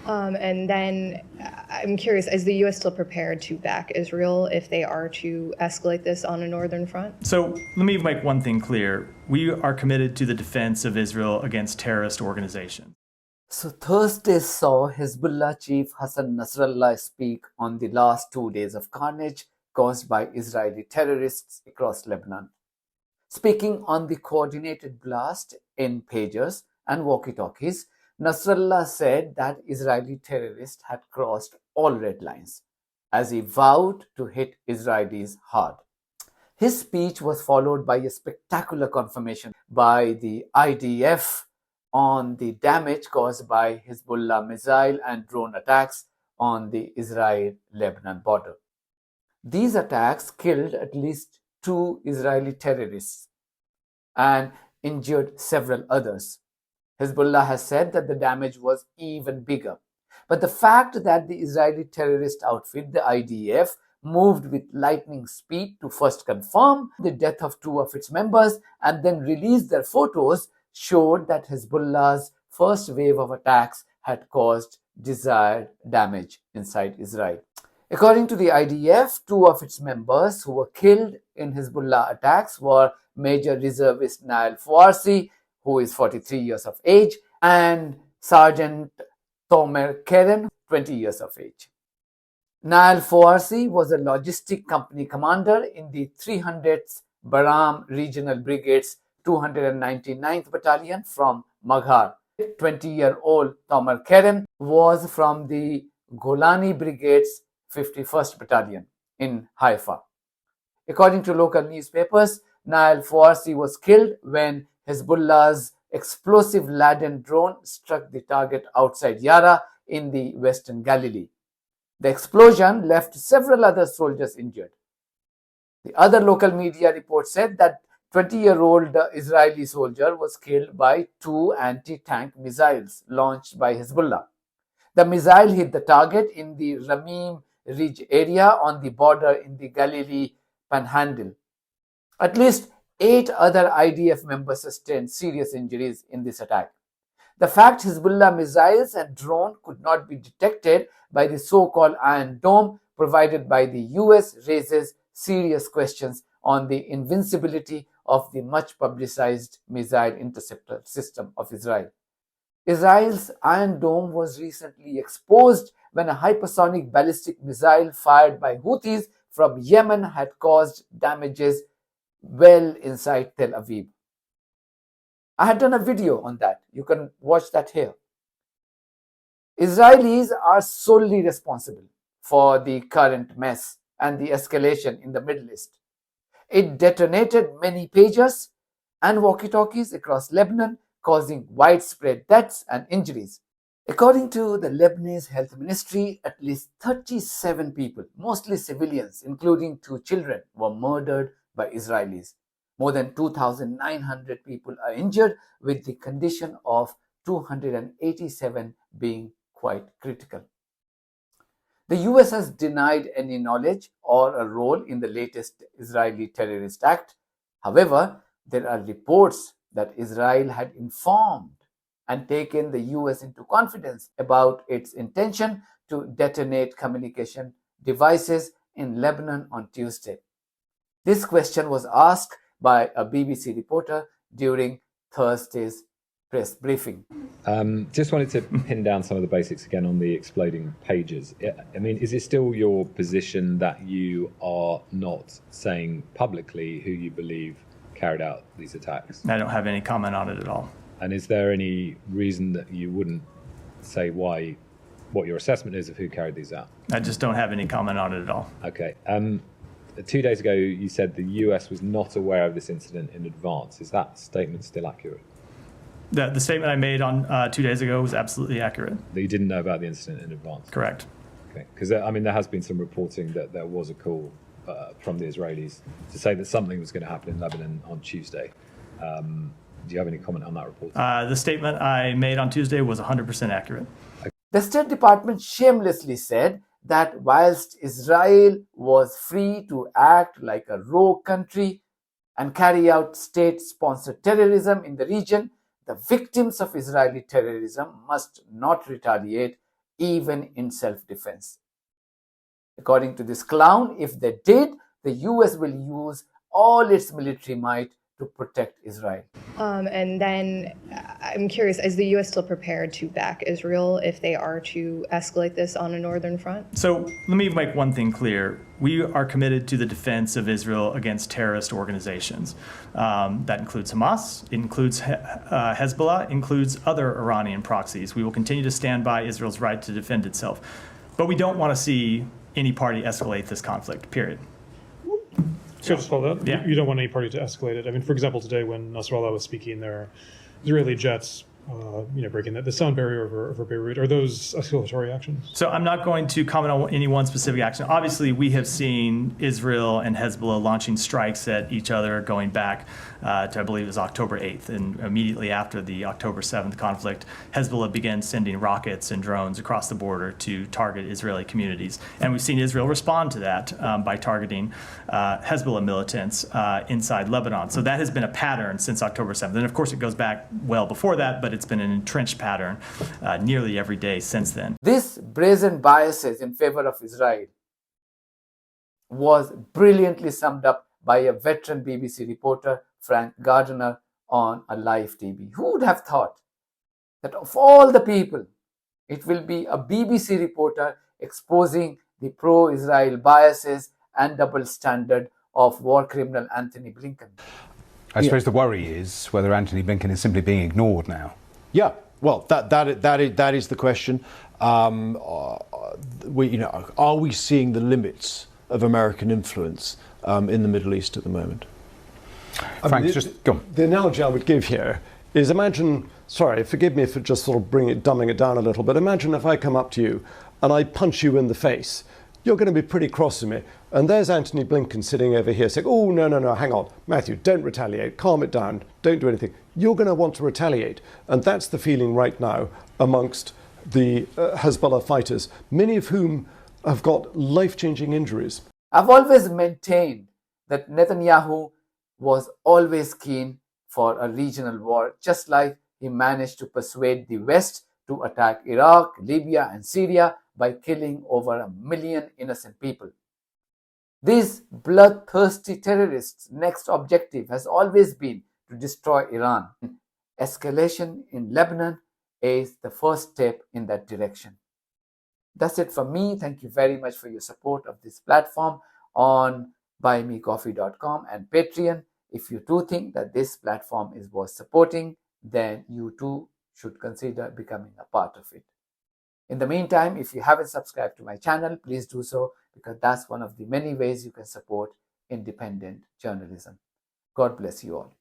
And then I'm curious, is the U.S. still prepared to back Israel if they are to escalate this on a northern front? So let me make one thing clear. We are committed to the defense of Israel against terrorist organizations. So Thursday saw Hezbollah chief Hassan Nasrallah speak on the last 2 days of carnage caused by Israeli terrorists across Lebanon. Speaking on the coordinated blast in pagers and walkie-talkies, Nasrallah said that Israeli terrorists had crossed all red lines, as he vowed to hit Israelis hard. His speech was followed by a spectacular confirmation by the IDF on the damage caused by Hezbollah missile and drone attacks on the Israel-Lebanon border. These attacks killed at least 2 Israeli terrorists and injured several others. Hezbollah has said that the damage was even bigger. But the fact that the Israeli terrorist outfit, the IDF, moved with lightning speed to first confirm the death of 2 of its members and then release their photos showed that Hezbollah's first wave of attacks had caused desired damage inside Israel. According to the IDF, 2 of its members who were killed in Hezbollah attacks were Major Reservist Nail Fouarsi, who is 43 years of age, and Sergeant Tomer Keren, 20 years of age. Nail Fouarsi was a logistic company commander in the 300th Baram Regional Brigade's 299th Battalion from Maghar. 20-year-old Tomer Keren was from the Golani Brigade's 51st Battalion in Haifa. According to local newspapers, Nail Fouarsi was killed when Hezbollah's explosive-laden drone struck the target outside Yara in the Western Galilee. The explosion left several other soldiers injured. The other local media report said that 20-year-old Israeli soldier was killed by 2 anti-tank missiles launched by Hezbollah. The missile hit the target in the Ramim Ridge area on the border in the Galilee Panhandle. At least 8 other IDF members sustained serious injuries in this attack. The fact Hezbollah missiles and drone could not be detected by the so-called Iron Dome provided by the US raises serious questions on the invincibility of the much-publicized missile interceptor system of Israel. Israel's Iron Dome was recently exposed when a hypersonic ballistic missile fired by Houthis from Yemen had caused damages well inside Tel Aviv. I had done a video on that. You can watch that here. Israelis are solely responsible for the current mess and the escalation in the Middle East. It detonated many pagers and walkie-talkies across Lebanon, causing widespread deaths and injuries. According to the Lebanese Health Ministry, at least 37 people, mostly civilians, including 2 children, were murdered by Israelis. More than 2,900 people are injured, with the condition of 287 being quite critical. The US has denied any knowledge or a role in the latest Israeli terrorist act. However, there are reports that Israel had informed and taken the US into confidence about its intention to detonate communication devices in Lebanon on Tuesday. This question was asked by a BBC reporter during Thursday's press briefing. Just wanted to pin down some of the basics again on the exploding pages. I mean, is it still your position that you are not saying publicly who you believe carried out these attacks? I don't have any comment on it at all. And is there any reason that you wouldn't say what your assessment is of who carried these out? I just don't have any comment on it at all. Okay. 2 days ago, you said the US was not aware of this incident in advance. Is that statement still accurate? The statement I made on 2 days ago was absolutely accurate. That you didn't know about the incident in advance? Correct. Okay. Because, I mean, there has been some reporting that there was a call from the Israelis to say that something was going to happen in Lebanon on Tuesday. Do you have any comment on that report? The statement I made on Tuesday was 100% accurate. The State Department shamelessly said that whilst Israel was free to act like a rogue country and carry out state-sponsored terrorism in the region, the victims of Israeli terrorism must not retaliate even in self-defense. According to this clown, if they did, the US will use all its military might to protect Israel. And then I'm curious, is the U.S. still prepared to back Israel if they are to escalate this on a northern front? So let me make one thing clear. We are committed to the defense of Israel against terrorist organizations. That includes Hamas, it includes Hezbollah, includes other Iranian proxies. We will continue to stand by Israel's right to defend itself. But we don't want to see any party escalate this conflict, period. So just follow that. Yeah. You don't want any party to escalate it. I mean, for example, today when Nasrallah was speaking, there are Israeli jets, breaking the sound barrier over Beirut. Are those escalatory actions? So I'm not going to comment on any one specific action. Obviously, we have seen Israel and Hezbollah launching strikes at each other going back to, I believe it was October 8th. And immediately after the October 7th conflict, Hezbollah began sending rockets and drones across the border to target Israeli communities. And we've seen Israel respond to that by targeting Hezbollah militants inside Lebanon. So that has been a pattern since October 7th. And of course, it goes back well before that, but it's been an entrenched pattern nearly every day since then. This brazen biases in favor of Israel was brilliantly summed up by a veteran BBC reporter, Frank Gardner, on a live TV. Who would have thought that of all the people, it will be a BBC reporter exposing the pro-Israel biases and double standard of war criminal Anthony Blinken? I suppose the worry is whether Anthony Blinken is simply being ignored now. Yeah, well, that is the question. Are we seeing the limits of American influence in the Middle East at the moment? Frank, just go on. The analogy I would give here is imagine, sorry, forgive me for just sort of dumbing it down a little, but imagine if I come up to you and I punch you in the face. You're going to be pretty cross with me. And there's Anthony Blinken sitting over here saying, oh, no, hang on. Matthew, don't retaliate. Calm it down. Don't do anything. You're going to want to retaliate. And that's the feeling right now amongst the Hezbollah fighters, many of whom have got life-changing injuries. I've always maintained that Netanyahu was always keen for a regional war, just like he managed to persuade the West to attack Iraq, Libya, and Syria by killing over 1 million innocent people. These bloodthirsty terrorists' next objective has always been to destroy Iran. Escalation in Lebanon is the first step in that direction. That's it from me. Thank you very much for your support of this platform on buymecoffee.com and Patreon. If you too think that this platform is worth supporting, then you too should consider becoming a part of it. In the meantime, if you haven't subscribed to my channel, please do so, because that's one of the many ways you can support independent journalism. God bless you all.